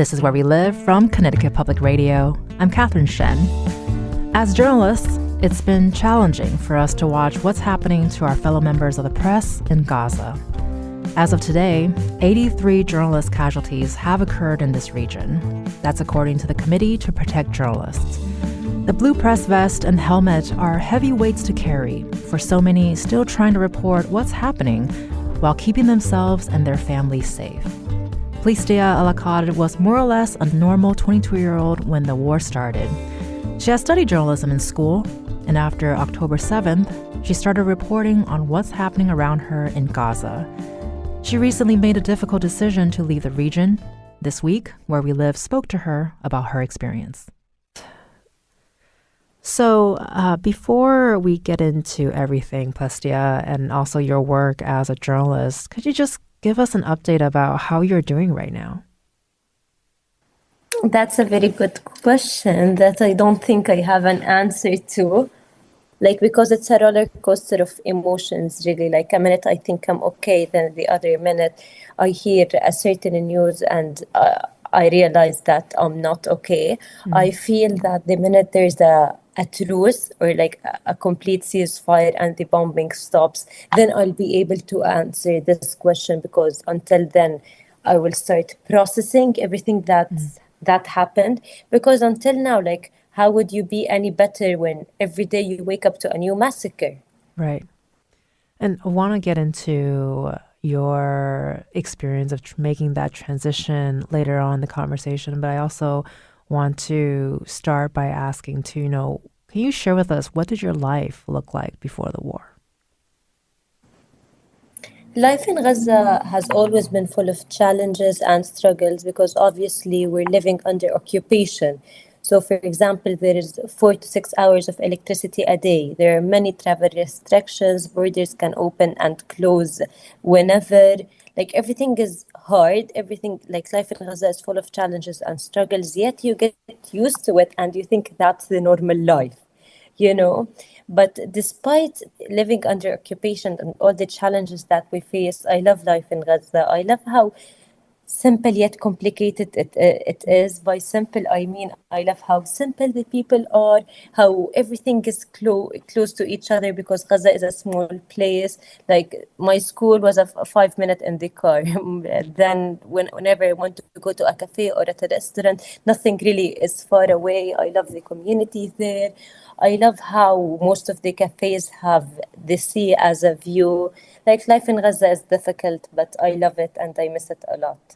This is Where We Live from Connecticut Public Radio. I'm Catherine Shen. As journalists, it's been challenging for us to watch what's happening to our fellow members of the press in Gaza. As of today, 83 journalist casualties have occurred in this region. That's according to the Committee to Protect Journalists. The blue press vest and helmet are heavy weights to carry for so many still trying to report what's happening while keeping themselves and their families safe. Plestia Alaqad was more or less a normal 22-year-old when the war started. She has studied journalism in school, and after October 7th, she started reporting on what's happening around her in Gaza. She recently made a difficult decision to leave the region. This week, Where We Live spoke to her about her experience. So before we get into everything, Plestia, and also your work as a journalist, could you just give us an update about how you're doing right now? That's a very good question that I don't think I have an answer to. Because it's a roller coaster of emotions, really. A minute I think I'm okay, then the other minute I hear a certain news and I realize that I'm not okay. Mm-hmm. I feel that the minute there's a truce or a complete ceasefire and the bombing stops, then I'll be able to answer this question, because until then I will start processing everything that happened. Because until now, how would you be any better when every day you wake up to a new massacre? Right. And I want to get into your experience of making that transition later on in the conversation, but I also want to start by asking can you share with us, what did your life look like before the war? Life in Gaza has always been full of challenges and struggles, because obviously we're living under occupation. So, for example, there is 4 to 6 hours of electricity a day. There are many travel restrictions. Borders can open and close whenever. Everything is hard. Everything, life in Gaza is full of challenges and struggles, yet you get used to it and you think that's the normal life, But despite living under occupation and all the challenges that we face, I love life in Gaza. I love how simple yet complicated it is. By simple, I mean I love how simple the people are, how everything is close to each other, because Gaza is a small place. My school was a 5 minute in the car. Then whenever I want to go to a cafe or at a restaurant, nothing really is far away. I love the community there. I love how most of the cafes have the sea as a view. Life in Gaza is difficult, but I love it and I miss it a lot.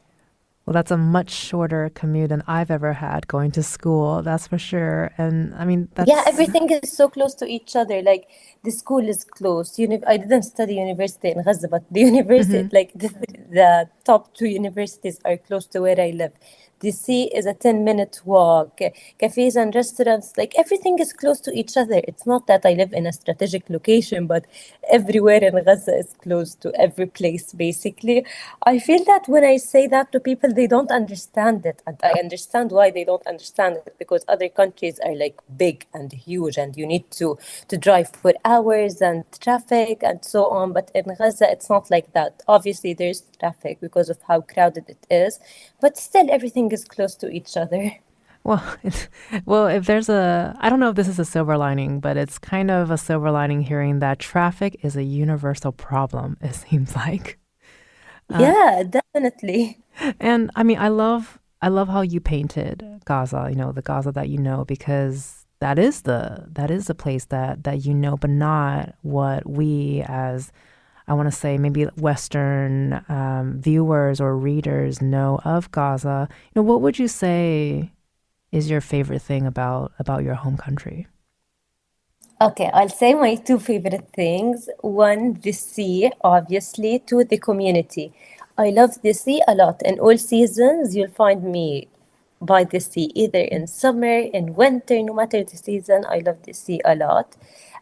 Well, that's a much shorter commute than I've ever had going to school, that's for sure. And I mean, that's... Yeah, everything is so close to each other. The school is close. I didn't study university in Gaza, but the university, the top 2 universities are close to where I live. The sea is a 10-minute walk. Cafes and restaurants, everything is close to each other. It's not that I live in a strategic location, but everywhere in Gaza is close to every place, basically. I feel that when I say that to people, they don't understand it. And I understand why they don't understand it, because other countries are big and huge, and you need to drive for hours and traffic and so on. But in Gaza, it's not like that. Obviously, there's traffic because of how crowded it is, but still everything is close to each other. Well, if there's I don't know if this is a silver lining, but it's kind of a silver lining hearing that traffic is a universal problem, it seems like. Yeah, definitely. And I mean, I love how you painted Gaza, the Gaza that because that is the place that but not what we as, I want to say, maybe Western viewers or readers know of Gaza. What would you say is your favorite thing about your home country? Okay, I'll say my 2 favorite things. 1, the sea, obviously. 2, the community. I love the sea a lot. In all seasons, you'll find me by the sea, either in summer, in winter, no matter the season. I love the sea a lot.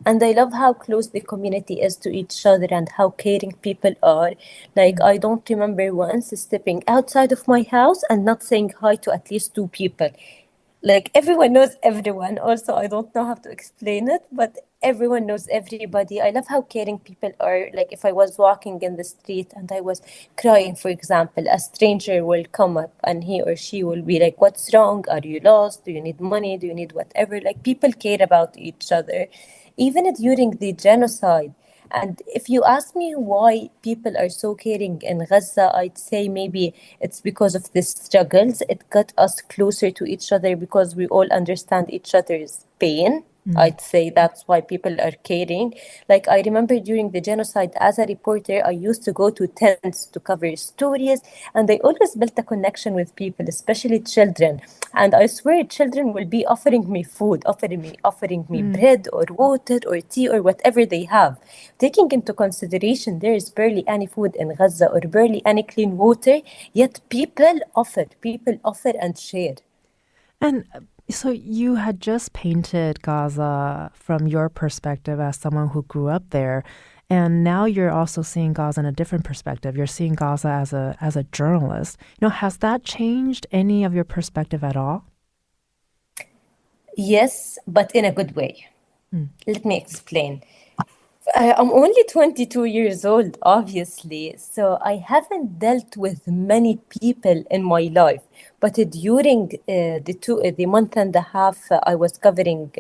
And I love how close the community is to each other and how caring people are. I don't remember once stepping outside of my house and not saying hi to at least 2 people. Like everyone knows everyone. Also, I don't know how to explain it, but everyone knows everybody. I love how caring people are. Like if I was walking in the street and I was crying, for example, a stranger will come up and he or she will be like, "What's wrong? Are you lost? Do you need money? Do you need whatever?" Like people care about each other, even during the genocide. And if you ask me why people are so caring in Gaza, I'd say maybe it's because of the struggles. It got us closer to each other because we all understand each other's pain. I'd say that's why people are caring. Like I remember during the genocide, as a reporter, I used to go to tents to cover stories, and I always built a connection with people, especially children. And I swear, children will be offering me food, offering me bread or water or tea or whatever they have. Taking into consideration there is barely any food in Gaza or barely any clean water, yet people offer and share. And so you had just painted Gaza from your perspective as someone who grew up there, and now you're also seeing Gaza in a different perspective. You're seeing Gaza as a journalist. Has that changed any of your perspective at all? Yes, but in a good way. Let me explain. I'm only 22 years old, obviously, so I haven't dealt with many people in my life. But during the month and a half I was covering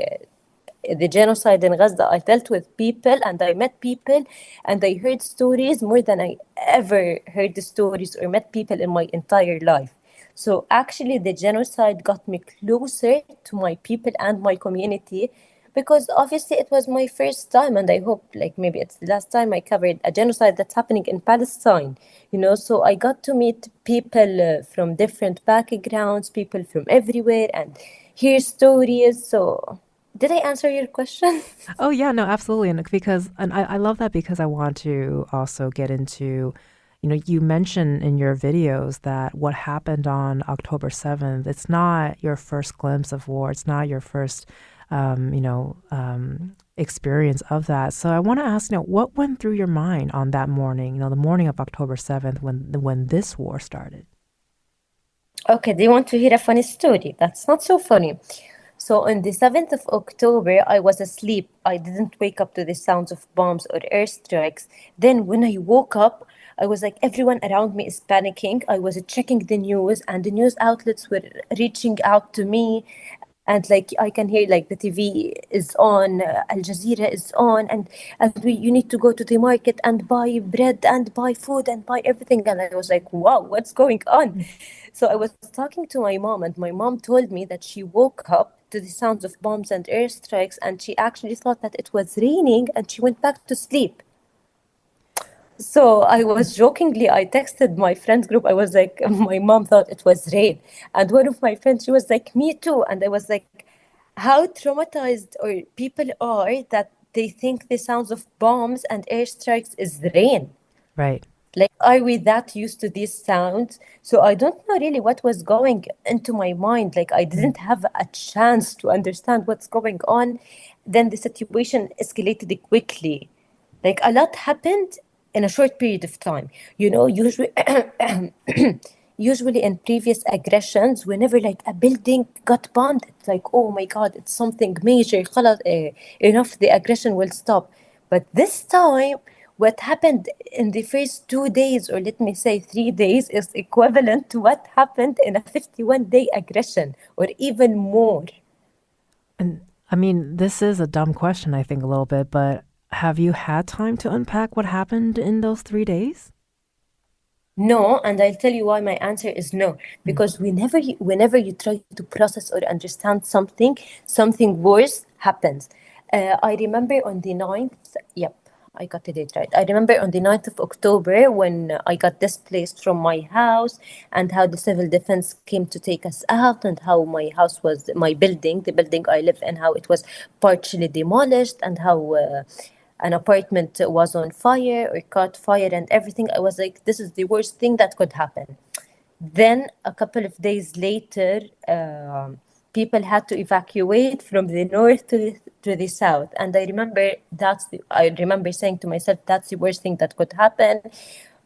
the genocide in Gaza, I dealt with people and I met people and I heard stories more than I ever heard the stories or met people in my entire life. So actually, the genocide got me closer to my people and my community because obviously it was my first time, and I hope like maybe it's the last time I covered a genocide that's happening in Palestine. So I got to meet people from different backgrounds, people from everywhere, and hear stories. So did I answer your question? Oh yeah, no, absolutely. And I love that because I want to also get into, you mentioned in your videos that what happened on October 7th, it's not your first glimpse of war. It's not your first, experience of that. So I want to ask, what went through your mind on that morning, the morning of October 7th when this war started? Okay, do you want to hear a funny story? That's not so funny. So on the 7th of October, I was asleep. I didn't wake up to the sounds of bombs or airstrikes. Then when I woke up, I was like, everyone around me is panicking. I was checking the news, and the news outlets were reaching out to me. And like I can hear like the TV is on, Al Jazeera is on, and you need to go to the market and buy bread and buy food and buy everything. And I was like, wow, what's going on? So I was talking to my mom, and my mom told me that she woke up to the sounds of bombs and airstrikes, and she actually thought that it was raining, and she went back to sleep. So I was jokingly, I texted my friends group. I was like, my mom thought it was rain. And one of my friends, she was like, me too. And I was like, how traumatized or people are that they think the sounds of bombs and airstrikes is rain. Right. Like, are we that used to these sounds? So I don't know really what was going into my mind. Like, I didn't have a chance to understand what's going on. Then the situation escalated quickly. Like, a lot happened in a short period of time. Usually, usually in previous aggressions, whenever like a building got bombed, it's like, oh my God, it's something major. خلاص, enough, the aggression will stop. But this time, what happened in the first 2 days, or let me say 3 days, is equivalent to what happened in a 51-day aggression, or even more. And I mean, this is a dumb question, I think, a little bit, but have you had time to unpack what happened in those 3 days? No, and I'll tell you why my answer is no. Because whenever you try to process or understand something worse happens. I remember on the 9th, yep, I got the date right. I remember on the 9th of October when I got displaced from my house, and how the civil defense came to take us out, and how my house was, the building I live in, how it was partially demolished, and how an apartment was on fire or caught fire and everything. I was like, this is the worst thing that could happen. Then a couple of days later, people had to evacuate from the north to the south. And I remember saying to myself, that's the worst thing that could happen.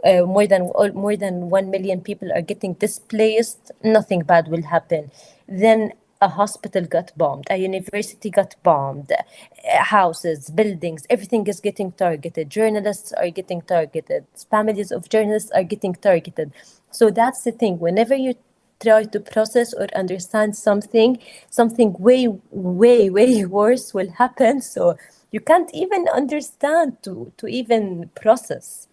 More than 1 million people are getting displaced. Nothing bad will happen. Then a hospital got bombed, a university got bombed, houses, buildings, everything is getting targeted. Journalists are getting targeted. Families of journalists are getting targeted. So that's the thing. Whenever you try to process or understand something way, way, way worse will happen. So you can't even understand to even process.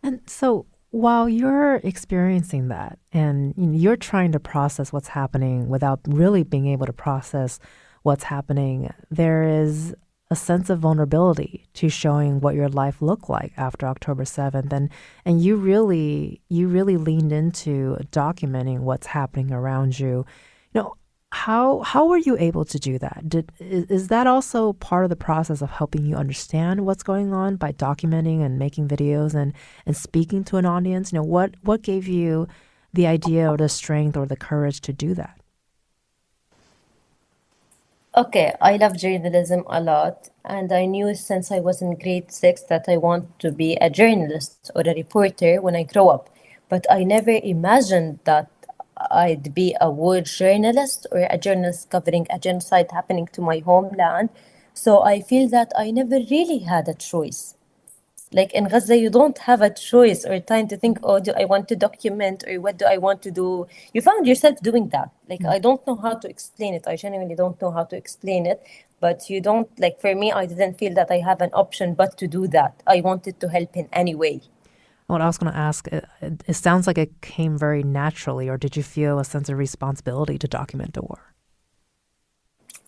And so while you're experiencing that and you're trying to process what's happening without really being able to process what's happening, there is a sense of vulnerability to showing what your life looked like after October 7th. And you really leaned into documenting what's happening around you. You know, how were you able to do that? Is that also part of the process of helping you understand what's going on by documenting and making videos and speaking to an audience? You know, what gave you the idea or the strength or the courage to do that? Okay, I love journalism a lot, and I knew since I was in grade six that I want to be a journalist or a reporter when I grow up. But I never imagined that I'd be a war journalist or a journalist covering a genocide happening to my homeland. So I feel that I never really had a choice. Like in Gaza, you don't have a choice or time to think, oh, do I want to document or what do I want to do? You found yourself doing that. Like, I don't know how to explain it. I genuinely don't know how to explain it. But you don't, like, for me, I didn't feel that I have an option but to do that. I wanted to help in any way. What I was going to ask, it sounds like it came very naturally, or did you feel a sense of responsibility to document the war?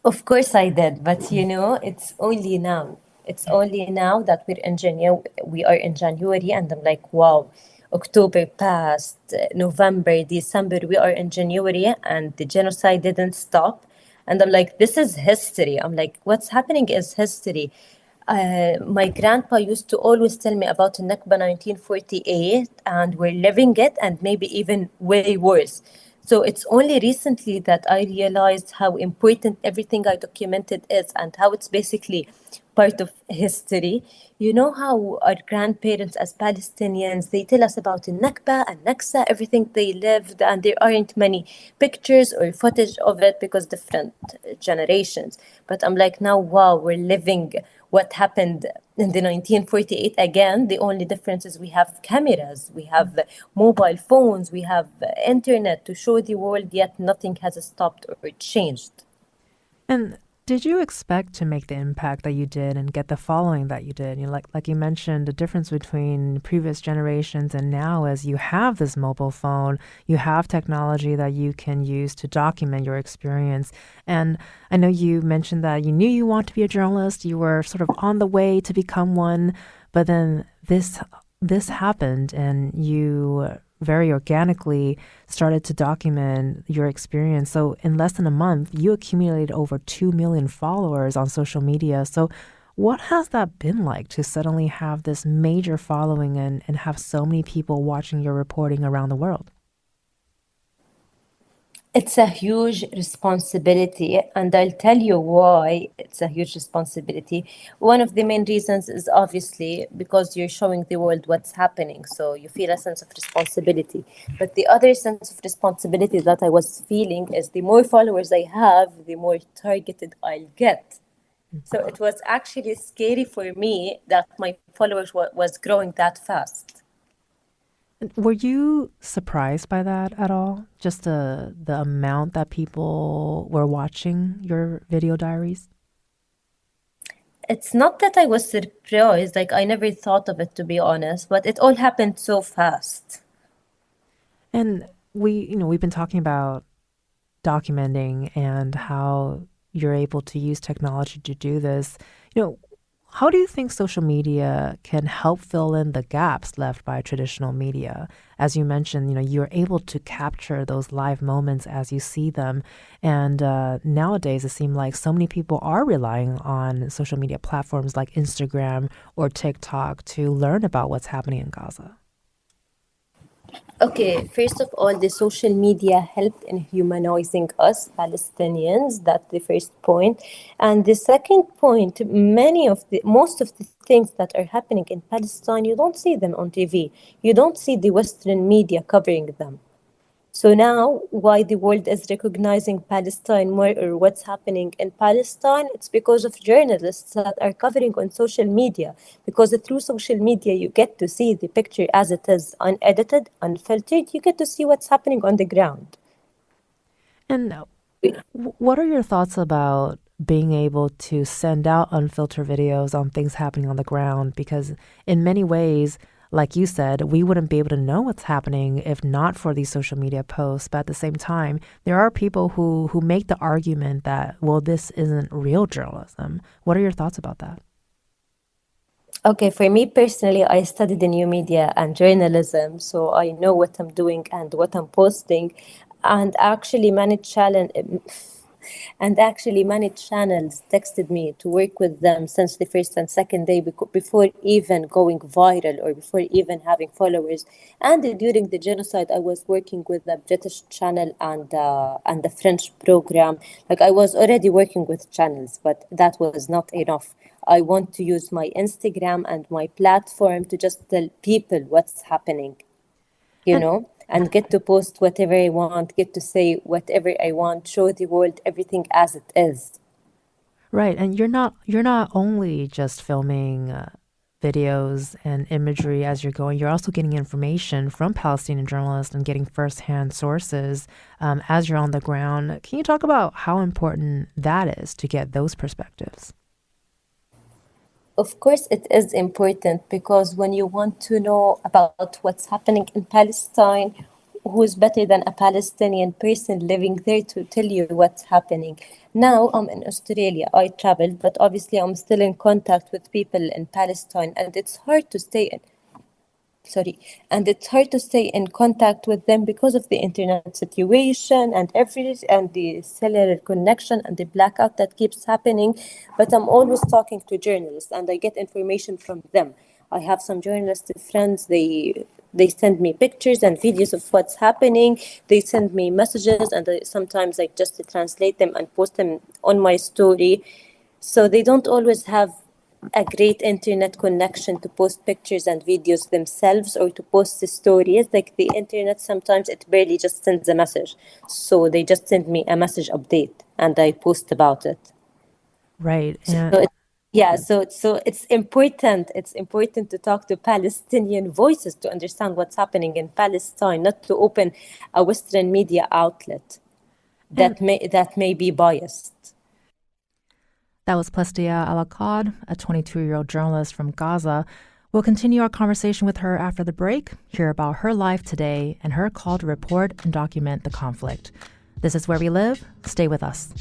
Of course I did, but it's only now. It's only now that we are in January, and I'm like, wow, October passed, November, December, we are in January, and the genocide didn't stop. And I'm like, this is history. I'm like, what's happening is history. My grandpa used to always tell me about Nakba 1948, and we're living it, and maybe even way worse. So it's only recently that I realized how important everything I documented is and how it's basically part of history. You know how our grandparents as Palestinians, they tell us about Nakba and Naksa, everything they lived, and there aren't many pictures or footage of it because different generations. But I'm like, now, wow, we're living what happened in the 1948 again. The only difference is we have cameras, we have mobile phones, we have internet to show the world, yet nothing has stopped or changed. And did you expect to make the impact that you did and get the following that you did? You know, like you mentioned, the difference between previous generations and now is you have this mobile phone, you have technology that you can use to document your experience. And I know you mentioned that you knew you want to be a journalist, you were sort of on the way to become one, but then this happened and you very organically started to document your experience. So in less than a month, you accumulated over 2 million followers on social media. So what has that been like to suddenly have this major following and have so many people watching your reporting around the world? It's a huge responsibility, and I'll tell you why it's a huge responsibility. One of the main reasons is obviously because you're showing the world what's happening, so you feel a sense of responsibility. But the other sense of responsibility that I was feeling is the more followers I have, the more targeted I'll get. So it was actually scary for me that my followers was growing that fast. Were you surprised by that at all? Just the amount that people were watching your video diaries? It's not that I was surprised, like I never thought of it to be honest, but it all happened so fast. And we've been talking about documenting and how you're able to use technology to do this. You know, how do you think social media can help fill in the gaps left by traditional media? As you mentioned, you're able to capture those live moments as you see them. And nowadays, it seems like so many people are relying on social media platforms like Instagram or TikTok to learn about what's happening in Gaza. Okay, first of all, the social media helped in humanizing us Palestinians. That's the first point. And the second point, most of the things that are happening in Palestine, you don't see them on TV. You don't see the Western media covering them. So now, why the world is recognizing Palestine more or what's happening in Palestine, it's because of journalists that are covering on social media. Because through social media, you get to see the picture as it is, unedited, unfiltered. You get to see what's happening on the ground. And what are your thoughts about being able to send out unfiltered videos on things happening on the ground? Because in many ways, like you said, we wouldn't be able to know what's happening if not for these social media posts. But at the same time, there are people who make the argument that, well, this isn't real journalism. What are your thoughts about that? Okay, for me personally, I studied in new media and journalism, so I know what I'm doing and what I'm posting, and actually many channels texted me to work with them since the first and second day before even going viral or before even having followers. And during the genocide, I was working with the British channel and the French program. Like I was already working with channels, but that was not enough. I want to use my Instagram and my platform to just tell people what's happening, And and get to post whatever I want, get to say whatever I want, show the world everything as it is. right, and you're not only just filming videos and imagery as you're going. You're also getting information from Palestinian journalists and getting firsthand sources as you're on the ground. Can you talk about how important that is to get those perspectives? Of course, it is important because when you want to know about what's happening in Palestine, who's better than a Palestinian person living there to tell you what's happening? Now I'm in Australia. I traveled, but obviously I'm still in contact with people in Palestine, and it's hard to stay in sorry and it's hard to stay in contact with them because of the internet situation and the cellular connection and the blackout that keeps happening. But I'm always talking to journalists and I get information from them. I have some journalist friends. They send me pictures and videos of what's happening. They send me messages, and sometimes I just translate them and post them on my story. So they don't always have a great internet connection to post pictures and videos themselves or to post the stories. Like the internet, sometimes it barely just sends a message. So they just send me a message update and I post about it. Right. So it's important. It's important to talk to Palestinian voices to understand what's happening in Palestine, not to open a Western media outlet And that may be biased. that was Plestia Alaqad, a 22-year-old journalist from Gaza. We'll continue our conversation with her after the break, hear about her life today and her call to report and document the conflict. This is Where We Live. Stay with us.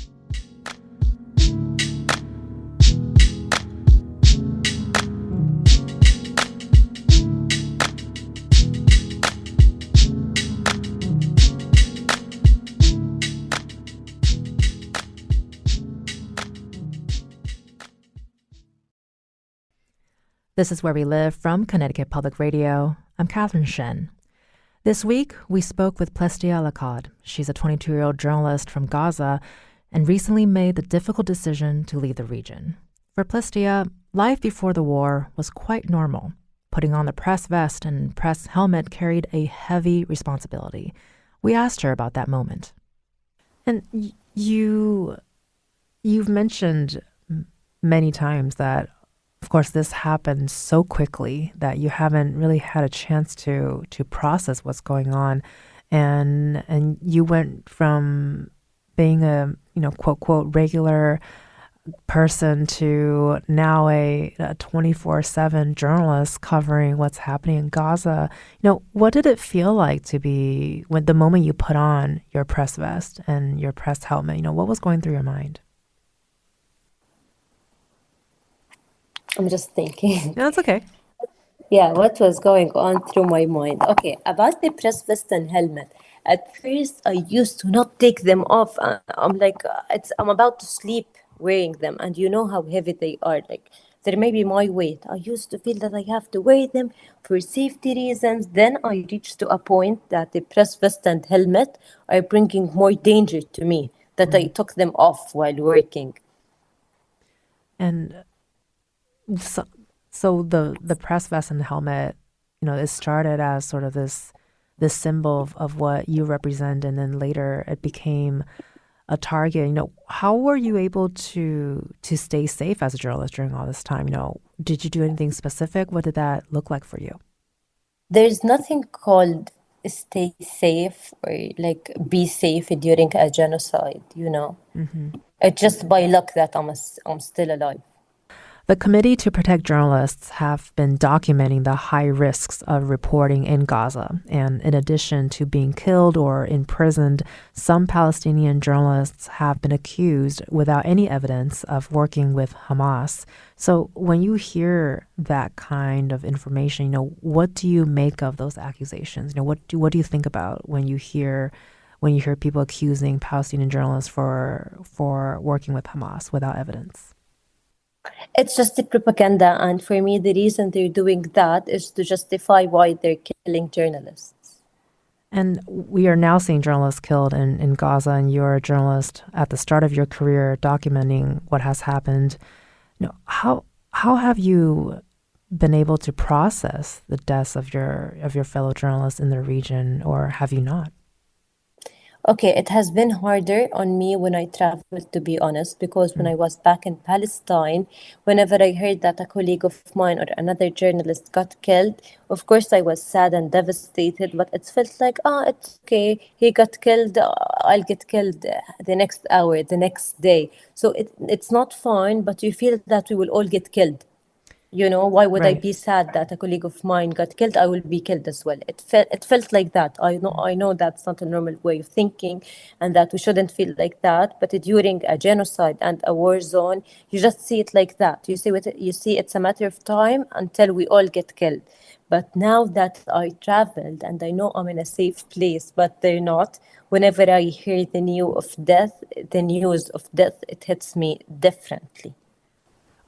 This is Where We Live from Connecticut Public Radio. I'm Catherine Shen. This week, we spoke with Plestia Alaqad. She's a 22-year-old journalist from Gaza and recently made the difficult decision to leave the region. For Plestia, life before the war was quite normal. Putting on the press vest and press helmet carried a heavy responsibility. We asked her about that moment. And you've mentioned many times that, of course, this happened so quickly that you haven't really had a chance to process what's going on, and you went from being a quote quote regular person to now a 24/7 journalist covering what's happening in Gaza. What did it feel like to be when the moment you put on your press vest and your press helmet? What was going through your mind? I'm just thinking. No, that's okay. Yeah, what was going on through my mind? Okay, about the press vest and helmet. At first, I used to not take them off. I'm like, I'm about to sleep wearing them, and you know how heavy they are. Like, there may be my weight. I used to feel that I have to wear them for safety reasons. Then I reached to a point that the press vest and helmet are bringing more danger to me, that I took them off while working. And so the press vest and helmet, it started as sort of this this symbol of what you represent, and then later it became a target. How were you able to stay safe as a journalist during all this time? Did you do anything specific? What did that look like for you? There's nothing called stay safe or like be safe during a genocide, you know. It's just by luck that I'm still alive. The Committee to Protect Journalists have been documenting the high risks of reporting in Gaza. And in addition to being killed or imprisoned, some Palestinian journalists have been accused without any evidence of working with Hamas. So when you hear that kind of information, what do you make of those accusations? What do you think about when you hear people accusing Palestinian journalists for working with Hamas without evidence? It's just the propaganda, and for me, the reason they're doing that is to justify why they're killing journalists. And we are now seeing journalists killed in Gaza, and you're a journalist at the start of your career documenting what has happened. How have you been able to process the deaths of your fellow journalists in the region, or have you not? Okay, it has been harder on me when I traveled, to be honest, because when I was back in Palestine, whenever I heard that a colleague of mine or another journalist got killed, of course I was sad and devastated, but it felt like, it's okay, he got killed, I'll get killed the next hour, the next day. So it's not fun, but you feel that we will all get killed. Why would I Right. be sad that a colleague of mine got killed? I will be killed as well. It felt like that. I know that's not a normal way of thinking, and that we shouldn't feel like that. But during a genocide and a war zone, you just see it like that. You see it's a matter of time until we all get killed. But now that I traveled and I know I'm in a safe place, but they're not. Whenever I hear the news of death, it hits me differently.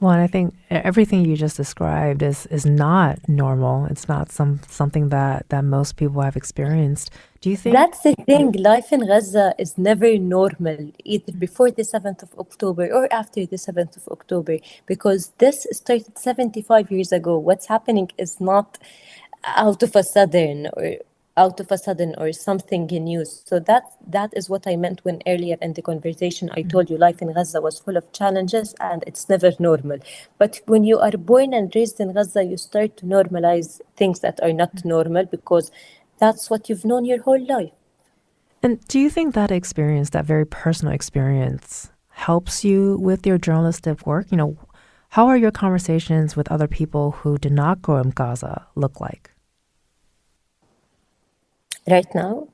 Well, and I think everything you just described is not normal. It's not something that most people have experienced. Do you think? That's the thing. Life in Gaza is never normal, either before the 7th of October or after the 7th of October, because this started 75 years ago. What's happening is not out of a sudden or something new. So that is what I meant when earlier in the conversation I told you life in Gaza was full of challenges and it's never normal. But when you are born and raised in Gaza, you start to normalize things that are not normal because that's what you've known your whole life. And do you think that experience, that very personal experience, helps you with your journalistic work? How are your conversations with other people who did not grow in Gaza look like? Right now,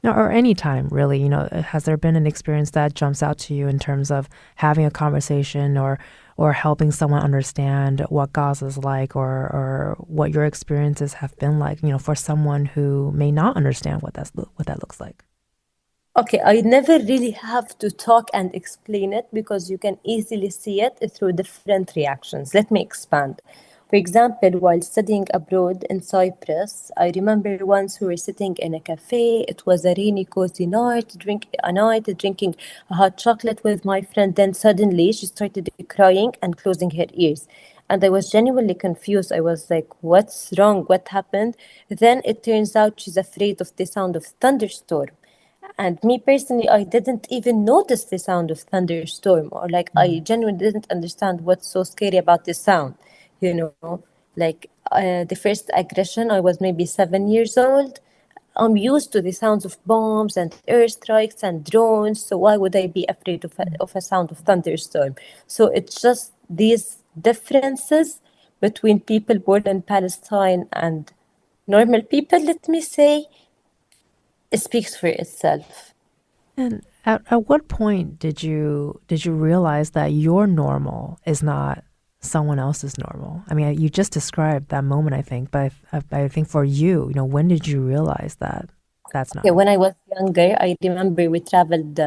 Or any time, really, has there been an experience that jumps out to you in terms of having a conversation or helping someone understand what Gaza's like or what your experiences have been like, for someone who may not understand what that looks like? okay, I never really have to talk and explain it because you can easily see it through different reactions. Let me expand. For example, while studying abroad in Cyprus, I remember once we were sitting in a cafe. It was a rainy, cozy night, drinking a hot chocolate with my friend. Then suddenly she started crying and closing her ears. And I was genuinely confused. I was like, what's wrong? What happened? Then it turns out she's afraid of the sound of thunderstorm. And me personally, I didn't even notice the sound of thunderstorm, or like I genuinely didn't understand what's so scary about this sound. You know, like the first aggression, I was maybe 7 years old. I'm used to the sounds of bombs and airstrikes and drones, so why would I be afraid of a sound of thunderstorm? So it's just these differences between people born in Palestine and normal people, let me say, it speaks for itself. And at what point did you realize that your normal is not someone else's normal? I mean, you just described that moment, I think, but I think for you, when did you realize that that's not Yeah, when normal? I was younger, I remember we traveled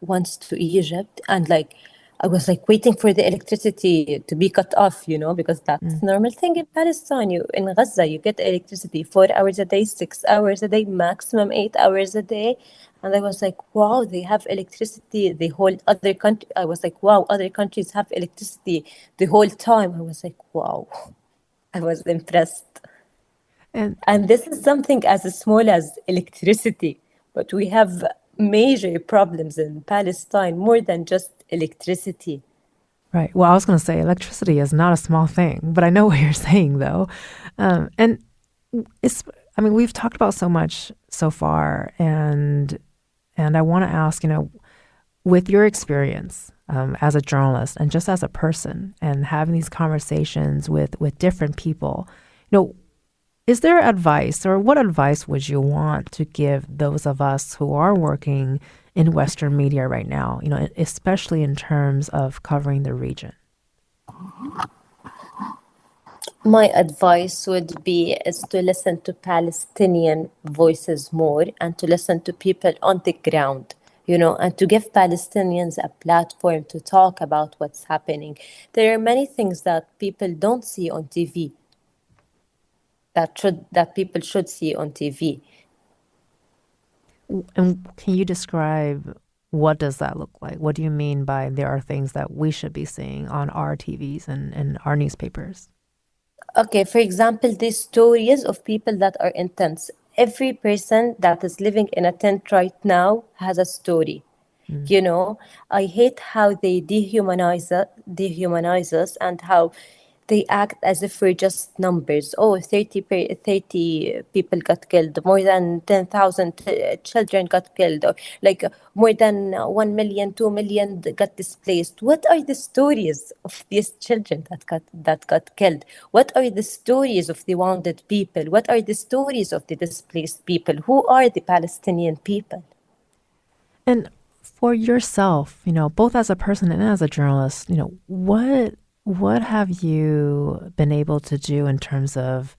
once to Egypt, and like I was like waiting for the electricity to be cut off, because that's Mm. a normal thing in Palestine. You in Gaza, you get electricity 4 hours a day, 6 hours a day, maximum 8 hours a day. And I was like, wow, they have electricity. The whole other country. I was like, wow, other countries have electricity the whole time. I was like, wow. I was impressed. And And this is something as small as electricity, but we have major problems in Palestine more than just electricity. right. Well, I was going to say electricity is not a small thing, but I know what you're saying though. And it's, I mean, we've talked about so much so far, and I want to ask, with your experience as a journalist and just as a person, and having these conversations with different people, is there advice, or what advice would you want to give those of us who are working in Western media right now, especially in terms of covering the region? My advice would be is to listen to Palestinian voices more and to listen to people on the ground, and to give Palestinians a platform to talk about what's happening. There are many things that people don't see on TV that people should see on TV. And can you describe what does that look like? What do you mean by there are things that we should be seeing on our TVs and our newspapers? Okay, for example, these stories of people that are in tents. Every person that is living in a tent right now has a story. Mm. I hate how they dehumanize us, and how they act as if we're just numbers. Oh, 30 people got killed, more than 10,000 children got killed, or like more than 1 million, 2 million got displaced. What are the stories of these children that got killed? What are the stories of the wounded people? What are the stories of the displaced people? Who are the Palestinian people? And for yourself, both as a person and as a journalist, what have you been able to do in terms of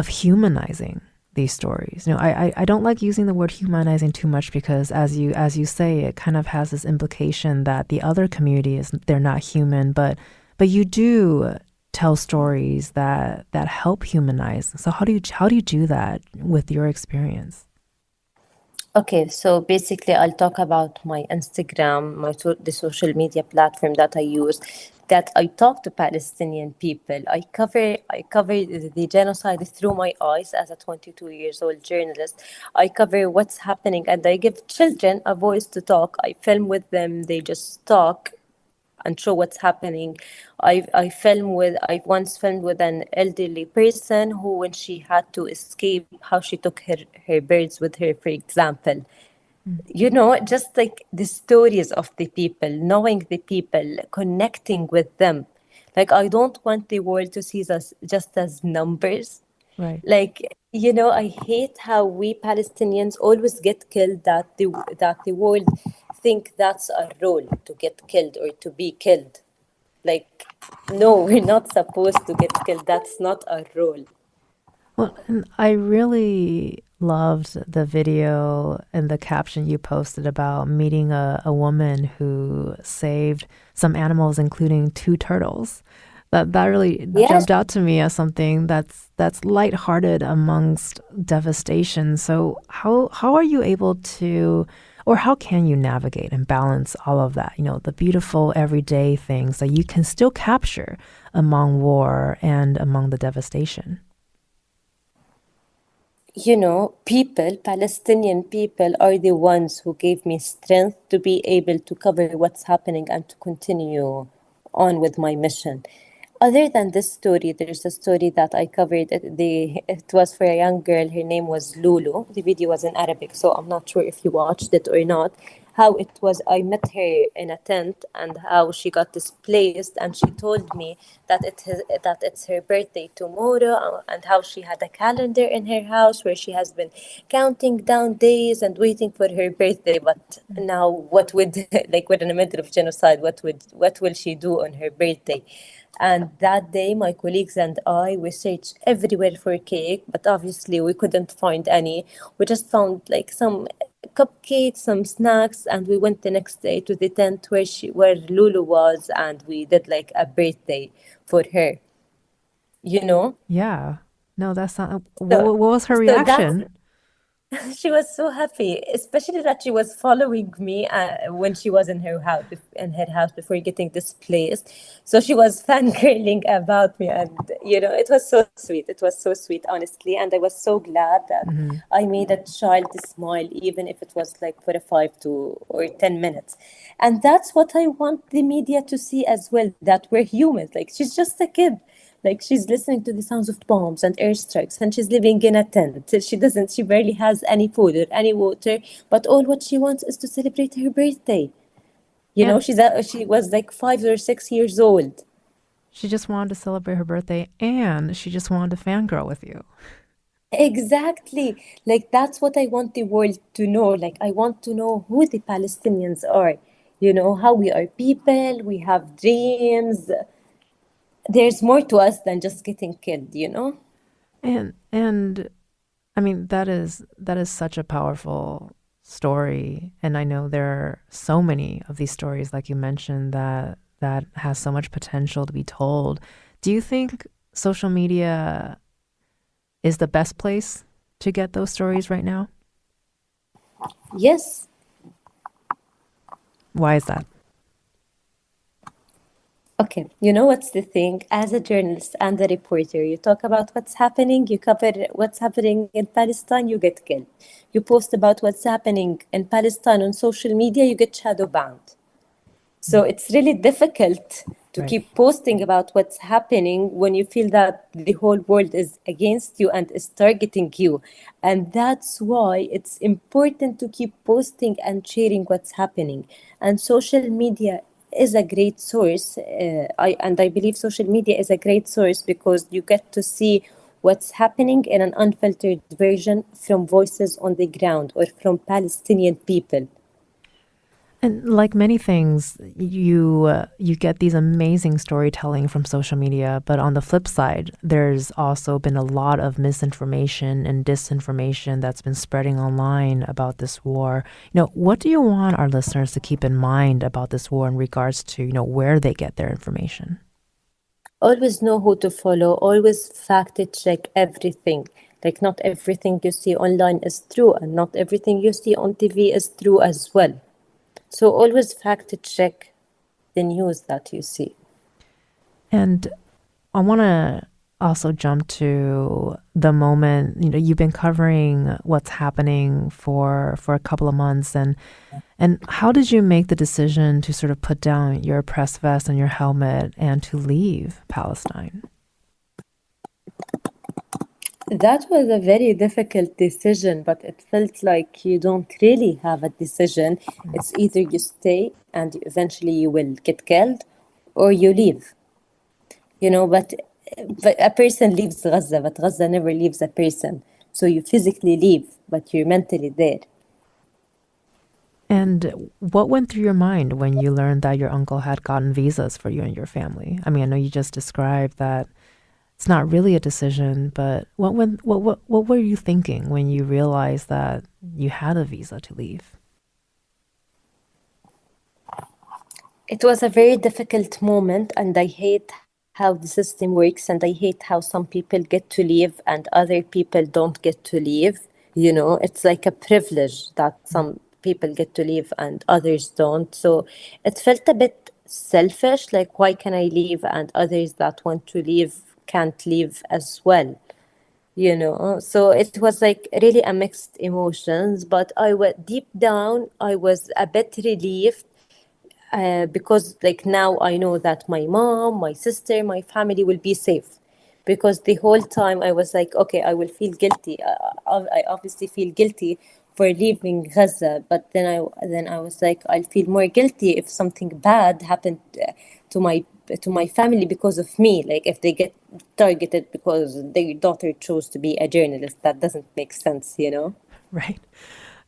humanizing these stories? I don't like using the word humanizing too much, because as you say, it kind of has this implication that the other community they're not human, but you do tell stories that help humanize. So how do you do that with your experience? Okay, so basically, I'll talk about my Instagram, the social media platform that I use. That I talk to Palestinian people. I cover the genocide through my eyes as a 22 years old journalist. I cover what's happening, and I give children a voice to talk. I film with them. They just talk and show what's happening. I once filmed with an elderly person who, when she had to escape, how she took her birds with her, for example. Just like the stories of the people, knowing the people, connecting with them. Like, I don't want the world to see us just as numbers. Right. Like, I hate how we Palestinians always get killed, that the world think that's our role, to get killed or to be killed. Like, no, we're not supposed to get killed. That's not our role. Well, and I really loved the video and the caption you posted about meeting a woman who saved some animals, including two turtles. That really Yes, jumped out to me as something that's lighthearted amongst devastation. So how are you able to, or how can you navigate and balance all of that? The beautiful everyday things that you can still capture among war and among the devastation. Palestinian people are the ones who gave me strength to be able to cover what's happening and to continue on with my mission. Other than this story, there's a story that I covered. It was for a young girl. Her name was Lulu. The video was in Arabic, so I'm not sure if you watched it or not. How it was, I met her in a tent, and how she got displaced, and she told me that it's her birthday tomorrow, and how she had a calendar in her house where she has been counting down days and waiting for her birthday. But now, what would like, we're in the middle of genocide? What will she do on her birthday? And that day, my colleagues and we searched everywhere for cake, but obviously we couldn't find any. We just found like some cupcakes, some snacks, and we went the next day to the tent where Lulu was, and we did like a birthday for her. You know, Yeah. No, that's not. so What was her so that's reaction? She was so happy, especially that she was following me when she was in her house before getting displaced. So she was fangirling about me, and it was so sweet. It was so sweet, honestly, and I was so glad that Hmm. I made a child smile, even if it was like for a 5 to 10 minutes. And that's what I want the media to see as well. That we're humans. Like she's just a kid. Like she's listening to the sounds of bombs and airstrikes, and she's living in a tent. She barely has any food or any water, but all what she wants is to celebrate her birthday. And She was like 5 or 6 years old. she just wanted to celebrate her birthday and she just wanted to fangirl with you. Exactly. Like that's what I want the world to know. Like I want to know who the Palestinians are. How we are people, we have dreams. There's more to us than just getting killed. And I mean that is such a powerful story, and I know there are so many of these stories like you mentioned that has so much potential to be told. Do you think social media is the best place to get those stories right now? Yes. Why is that? Okay, what's the thing? As a journalist and a reporter, you talk about what's happening, you cover what's happening in Palestine, you get killed. You post about what's happening in Palestine on social media, you get shadow banned. So it's really difficult to Right. keep posting about what's happening when you feel that the whole world is against you and is targeting you. And that's why it's important to keep posting and sharing what's happening. And social media is a great source. I believe social media is a great source because you get to see what's happening in an unfiltered version from voices on the ground or from Palestinian people. And like many things, you get these amazing storytelling from social media, but on the flip side, there's also been a lot of misinformation and disinformation that's been spreading online about this war. What do you want our listeners to keep in mind about this war in regards to, where they get their information? Always know who to follow, always fact check everything. Like, not everything you see online is true, and not everything you see on TV is true as well. So, always fact check the news that you see. And I want to also jump to the moment, you've been covering what's happening for a couple of months, and how did you make the decision to sort of put down your press vest and your helmet and to leave Palestine? That was a very difficult decision, but it felt like you don't really have a decision. It's either you stay and eventually you will get killed, or you leave. But a person leaves Gaza, but Gaza never leaves a person. So you physically leave, but you're mentally there. And what went through your mind when you learned that your uncle had gotten visas for you and your family? I mean, I know you just described that it's not really a decision, but what were you thinking when you realized that you had a visa to leave? It was a very difficult moment, and I hate how the system works, and I hate how some people get to leave and other people don't get to leave. It's like a privilege that some people get to leave and others don't. So it felt a bit selfish, like, why can I leave and others that want to leave can't leave as well? So it was like really a mixed emotions, but deep down I was a bit relieved, because like now I know that my mom, my sister, my family will be safe. Because the whole time I was like, okay, I will feel guilty. I obviously feel guilty for leaving Gaza, but then I was like, I'll feel more guilty if something bad happened to my family because of me. Like if they get targeted because their daughter chose to be a journalist, that doesn't make sense. Right.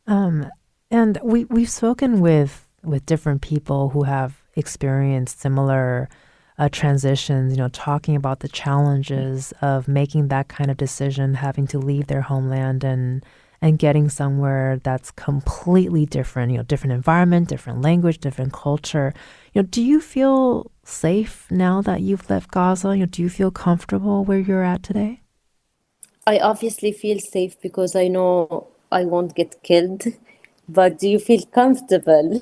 Um, and we've spoken with different people who have experienced similar transitions, talking about the challenges of making that kind of decision, having to leave their homeland and getting somewhere that's completely different, different environment, different language, different culture. Do you feel safe now that you've left Gaza? Do you feel comfortable where you're at today? I obviously feel safe because I know I won't get killed. But do you feel comfortable?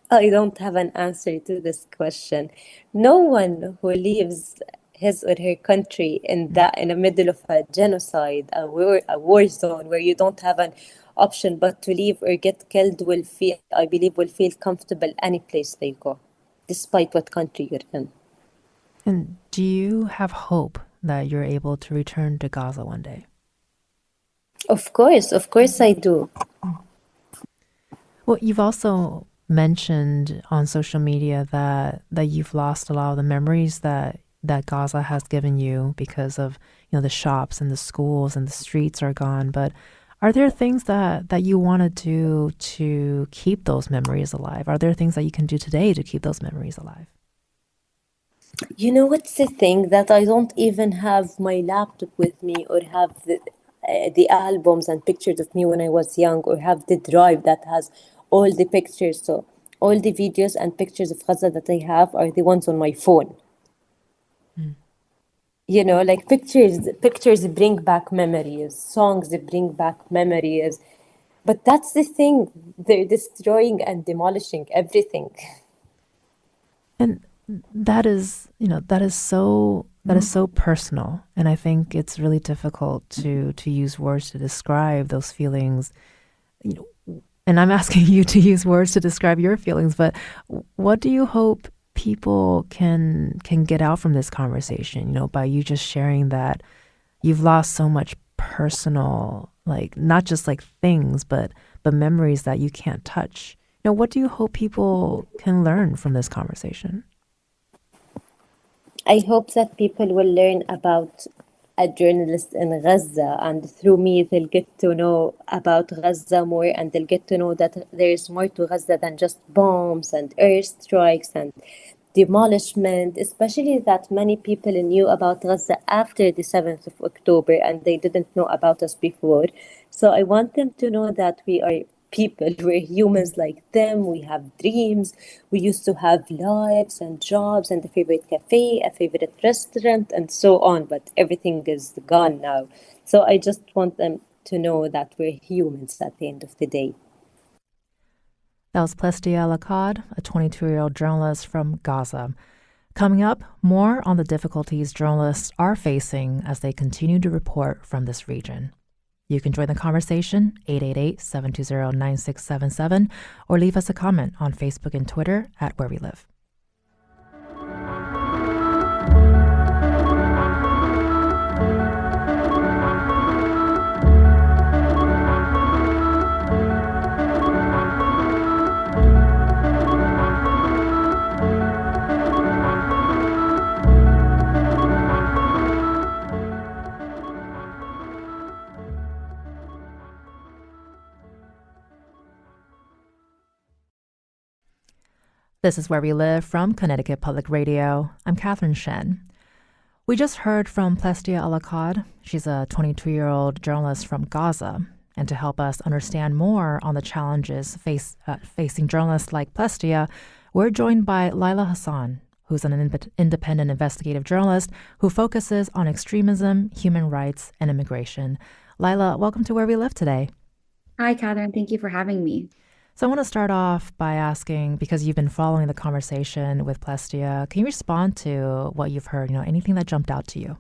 I don't have an answer to this question. No one who leaves his or her country in the middle of a genocide, a war zone where you don't have an option but to leave or get killed will feel, I believe, will feel comfortable any place they go, despite what country you're in. And do you have hope that you're able to return to Gaza one day? Of course I do. Well, you've also mentioned on social media that you've lost a lot of the memories that Gaza has given you because of, the shops and the schools and the streets are gone. But are there things that you want to do to keep those memories alive? Are there things that you can do today to keep those memories alive? You know what's the thing that I don't even have my laptop with me or have the albums and pictures of me when I was young or have the drive that has all the pictures. So all the videos and pictures of Gaza that I have are the ones on my phone. Mm. Like pictures bring back memories, songs bring back memories. But that's the thing, they're destroying and demolishing everything. And that is so personal. And I think it's really difficult to use words to describe those feelings. And I'm asking you to use words to describe your feelings, but what do you hope people can get out from this conversation, by you just sharing that you've lost so much personal, like not just like things, but memories that you can't touch. What do you hope people can learn from this conversation? I hope that people will learn about a journalist in Gaza, and through me, they'll get to know about Gaza more, and they'll get to know that there is more to Gaza than just bombs and airstrikes and demolishment, especially that many people knew about Gaza after the 7th of October and they didn't know about us before. So I want them to know that we are people, we're humans like them, we have dreams, we used to have lives and jobs and a favorite cafe, a favorite restaurant, and so on, but everything is gone now. So I just want them to know that we're humans at the end of the day. That was Plestia Alaqad, a 22-year-old journalist from Gaza. Coming up, more on the difficulties journalists are facing as they continue to report from this region. You can join the conversation, 888-720-9677, or leave us a comment on Facebook and Twitter at Where We Live. This is Where We Live from Connecticut Public Radio. I'm Catherine Shen. We just heard from Plestia Alaqad. She's a 22-year-old journalist from Gaza. And to help us understand more on the challenges facing journalists like Plestia, we're joined by Laila Hassan, who's an independent investigative journalist who focuses on extremism, human rights, and immigration. Laila, welcome to Where We Live today. Hi, Catherine. Thank you for having me. So I want to start off by asking, because you've been following the conversation with Plestia, can you respond to what you've heard? Anything that jumped out to you?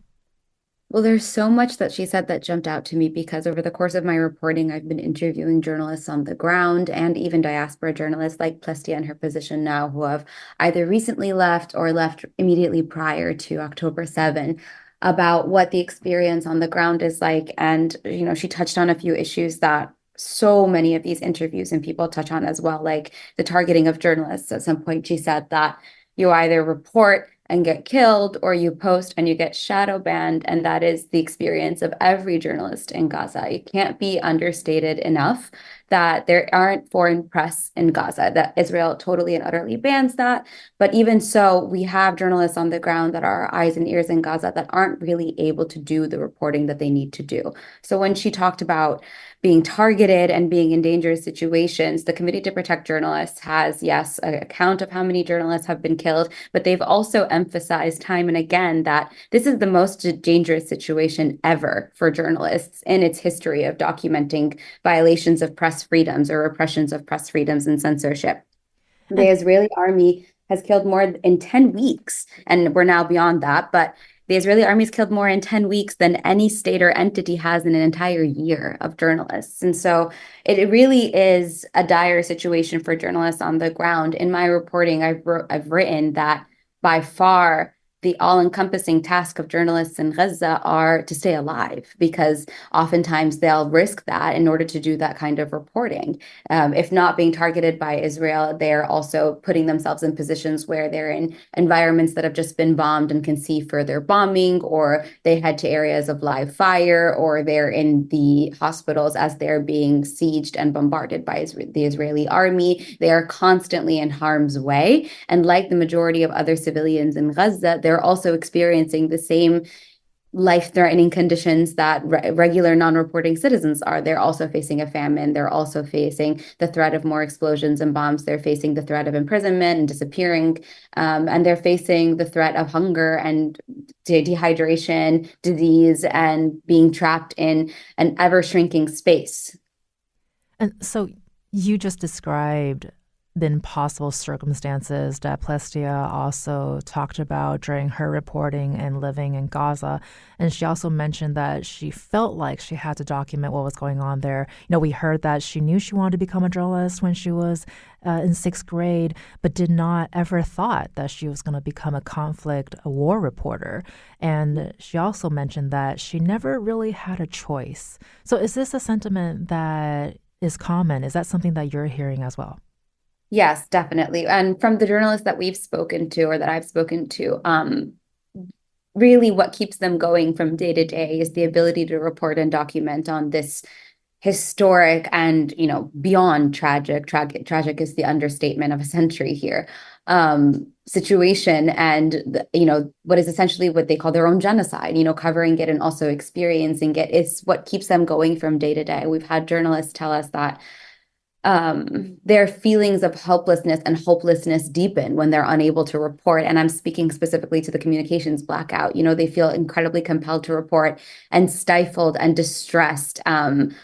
Well, there's so much that she said that jumped out to me because over the course of my reporting, I've been interviewing journalists on the ground and even diaspora journalists like Plestia in her position now who have either recently left or left immediately prior to October 7 about what the experience on the ground is like. And, she touched on a few issues that so many of these interviews and people touch on as well, like the targeting of journalists. At some point, she said that you either report and get killed or you post and you get shadow banned. And that is the experience of every journalist in Gaza. It can't be understated enough that there aren't foreign press in Gaza, that Israel totally and utterly bans that. But even so, we have journalists on the ground that are eyes and ears in Gaza that aren't really able to do the reporting that they need to do. So when she talked about being targeted and being in dangerous situations, the Committee to Protect Journalists has, yes, an account of how many journalists have been killed, but they've also emphasized time and again that this is the most dangerous situation ever for journalists in its history of documenting violations of press freedoms or repressions of press freedoms and censorship. The Israeli army has killed more in 10 weeks, and we're now beyond that, but the Israeli army's killed more in 10 weeks than any state or entity has in an entire year of journalists. And so it really is a dire situation for journalists on the ground. In my reporting, I've written that by far the all-encompassing task of journalists in Gaza are to stay alive, because oftentimes they'll risk that in order to do that kind of reporting. If not being targeted by Israel, they're also putting themselves in positions where they're in environments that have just been bombed and can see further bombing, or they head to areas of live fire, or they're in the hospitals as they're being sieged and bombarded by the Israeli army. They are constantly in harm's way. And like the majority of other civilians in Gaza, they're also experiencing the same life-threatening conditions that regular non-reporting citizens are. They're also facing a famine. They're also facing the threat of more explosions and bombs. They're facing the threat of imprisonment and disappearing. And they're facing the threat of hunger and dehydration, disease, and being trapped in an ever-shrinking space. And so you just described the impossible circumstances that Plestia also talked about during her reporting and living in Gaza. And she also mentioned that she felt like she had to document what was going on there. We heard that she knew she wanted to become a journalist when she was in sixth grade, but did not ever thought that she was going to become a war reporter. And she also mentioned that she never really had a choice. So is this a sentiment that is common? Is that something that you're hearing as well? Yes, definitely. And from the journalists that we've spoken to or that I've spoken to, really what keeps them going from day to day is the ability to report and document on this historic and, beyond tragic is the understatement of a century here, situation. And, what is essentially what they call their own genocide, covering it and also experiencing it is what keeps them going from day to day. We've had journalists tell us that their feelings of helplessness and hopelessness deepen when they're unable to report. And I'm speaking specifically to the communications blackout. They feel incredibly compelled to report and stifled and distressed,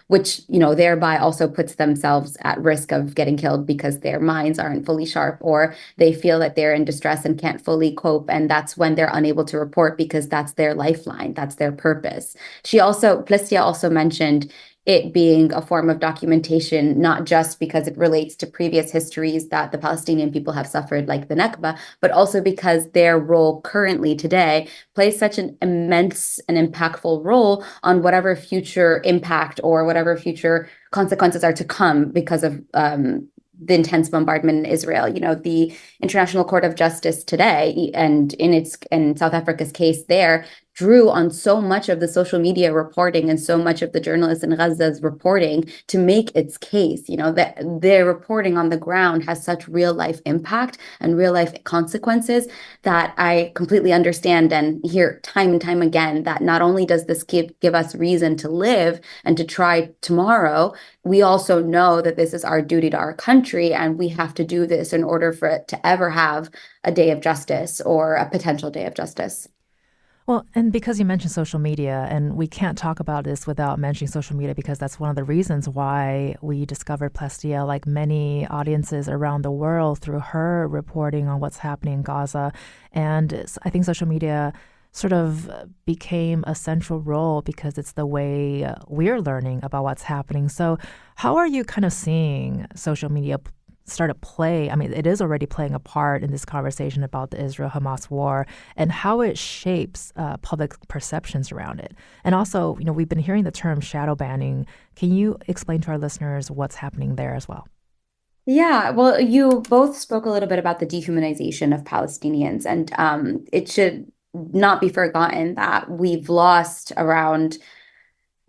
which, thereby also puts themselves at risk of getting killed because their minds aren't fully sharp, or they feel that they're in distress and can't fully cope. And that's when they're unable to report because that's their lifeline. That's their purpose. Plestia also mentioned it being a form of documentation, not just because it relates to previous histories that the Palestinian people have suffered, like the Nakba, but also because their role currently today plays such an immense and impactful role on whatever future impact or whatever future consequences are to come because of the intense bombardment in Israel. The International Court of Justice today, and in South Africa's case there, drew on so much of the social media reporting and so much of the journalists in Gaza's reporting to make its case. That their reporting on the ground has such real life impact and real life consequences that I completely understand and hear time and time again that not only does this give us reason to live and to try tomorrow, we also know that this is our duty to our country, and we have to do this in order for it to ever have a day of justice or a potential day of justice. Well, and because you mentioned social media, and we can't talk about this without mentioning social media, because that's one of the reasons why we discovered Plestia, like many audiences around the world, through her reporting on what's happening in Gaza. And I think social media sort of became a central role because it's the way we're learning about what's happening. So how are you kind of seeing social media start to play? I mean, it is already playing a part in this conversation about the Israel-Hamas war and how it shapes public perceptions around it. And also, we've been hearing the term shadow banning. Can you explain to our listeners what's happening there as well? Yeah, well, you both spoke a little bit about the dehumanization of Palestinians, and it should not be forgotten that we've lost around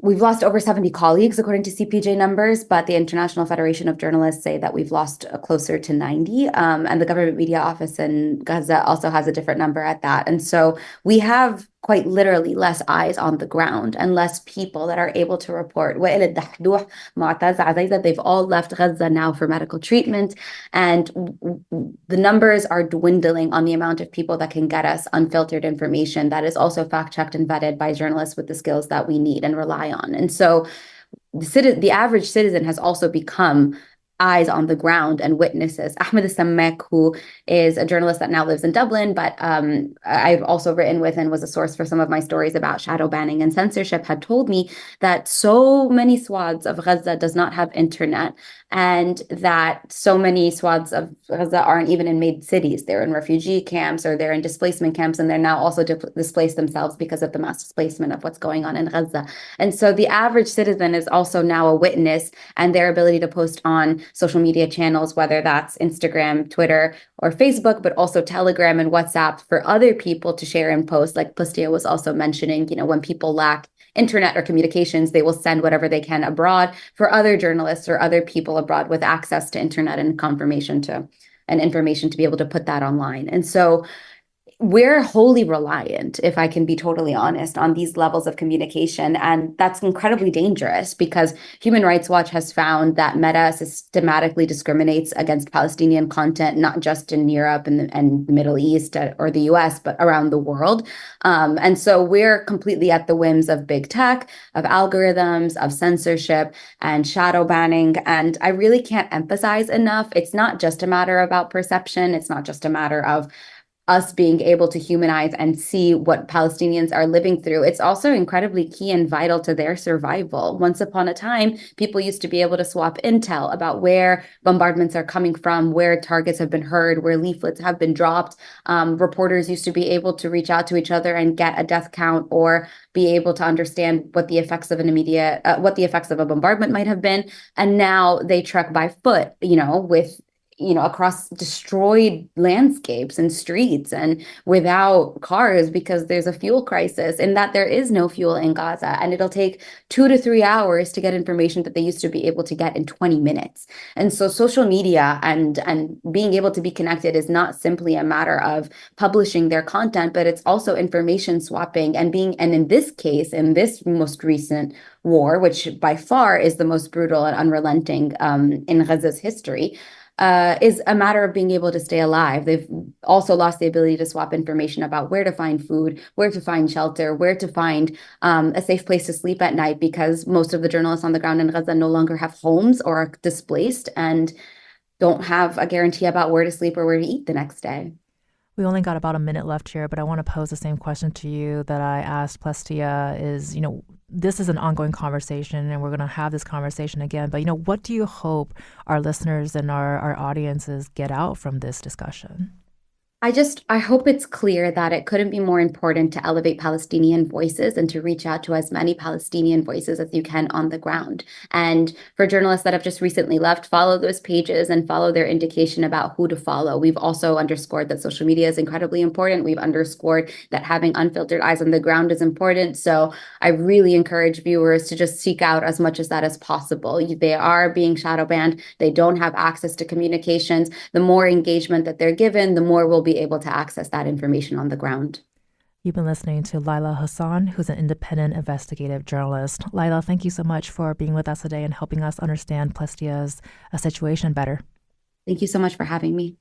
We've lost over 70 colleagues, according to CPJ numbers, but the International Federation of Journalists say that we've lost closer to 90. And the government media office in Gaza also has a different number at that. And so we have quite literally less eyes on the ground and less people that are able to report. They've all left Gaza now for medical treatment. And the numbers are dwindling on the amount of people that can get us unfiltered information that is also fact-checked and vetted by journalists with the skills that we need and rely on. And so the average citizen has also become eyes on the ground and witnesses. Ahmed Samek, who is a journalist that now lives in Dublin, but I've also written with and was a source for some of my stories about shadow banning and censorship, had told me that so many swaths of Gaza does not have internet, and that so many swaths of Gaza aren't even in made cities. They're in refugee camps or they're in displacement camps, and they're now also displaced themselves because of the mass displacement of what's going on in Gaza. And so the average citizen is also now a witness, and their ability to post on social media channels, whether that's Instagram, Twitter, or Facebook, but also Telegram and WhatsApp for other people to share and post. Like Plestia was also mentioning, when people lack internet or communications, they will send whatever they can abroad for other journalists or other people abroad with access to internet and information to be able to put that online. And so we're wholly reliant, if I can be totally honest, on these levels of communication. And that's incredibly dangerous because Human Rights Watch has found that Meta systematically discriminates against Palestinian content, not just in Europe and the Middle East or the US, but around the world. And so we're completely at the whims of big tech, of algorithms, of censorship and shadow banning. And I really can't emphasize enough, it's not just a matter about perception. It's not just a matter of us being able to humanize and see what Palestinians are living through. It's also incredibly key and vital to their survival. Once upon a time, people used to be able to swap intel about where bombardments are coming from, where targets have been heard, where leaflets have been dropped. Reporters used to be able to reach out to each other and get a death count or be able to understand what the effects of a bombardment might have been. And now they trek by foot, across destroyed landscapes and streets and without cars because there's a fuel crisis and that there is no fuel in Gaza. And it'll take 2 to 3 hours to get information that they used to be able to get in 20 minutes. And so social media and being able to be connected is not simply a matter of publishing their content, but it's also information swapping and in this case, in this most recent war, which by far is the most brutal and unrelenting in Gaza's history, is a matter of being able to stay alive. They've also lost the ability to swap information about where to find food, where to find shelter, where to find a safe place to sleep at night, because most of the journalists on the ground in Gaza no longer have homes or are displaced and don't have a guarantee about where to sleep or where to eat the next day. We only got about a minute left here, but I want to pose the same question to you that I asked Plestia is, this is an ongoing conversation and we're going to have this conversation again. But, what do you hope our listeners and our audiences get out from this discussion? I hope it's clear that it couldn't be more important to elevate Palestinian voices and to reach out to as many Palestinian voices as you can on the ground. And for journalists that have just recently left, follow those pages and follow their indication about who to follow. We've also underscored that social media is incredibly important. We've underscored that having unfiltered eyes on the ground is important. So I really encourage viewers to just seek out as much as that as possible. They are being shadow banned. They don't have access to communications. The more engagement that they're given, the more we'll be able to access that information on the ground. You've been listening to Laila Hassan, who's an independent investigative journalist. Laila, thank you so much for being with us today and helping us understand Plestia's situation better. Thank you so much for having me.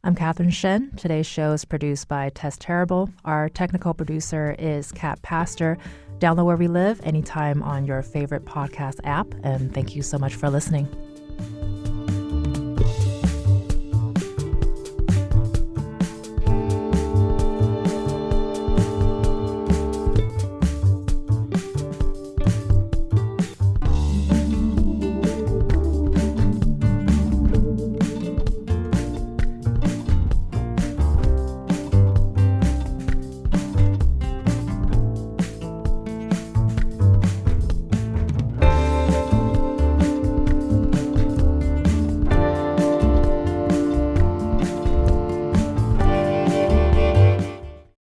I'm Catherine Shen. Today's show is produced by Tess Terrible. Our technical producer is Kat Pastor. Download Where We Live anytime on your favorite podcast app. And thank you so much for listening.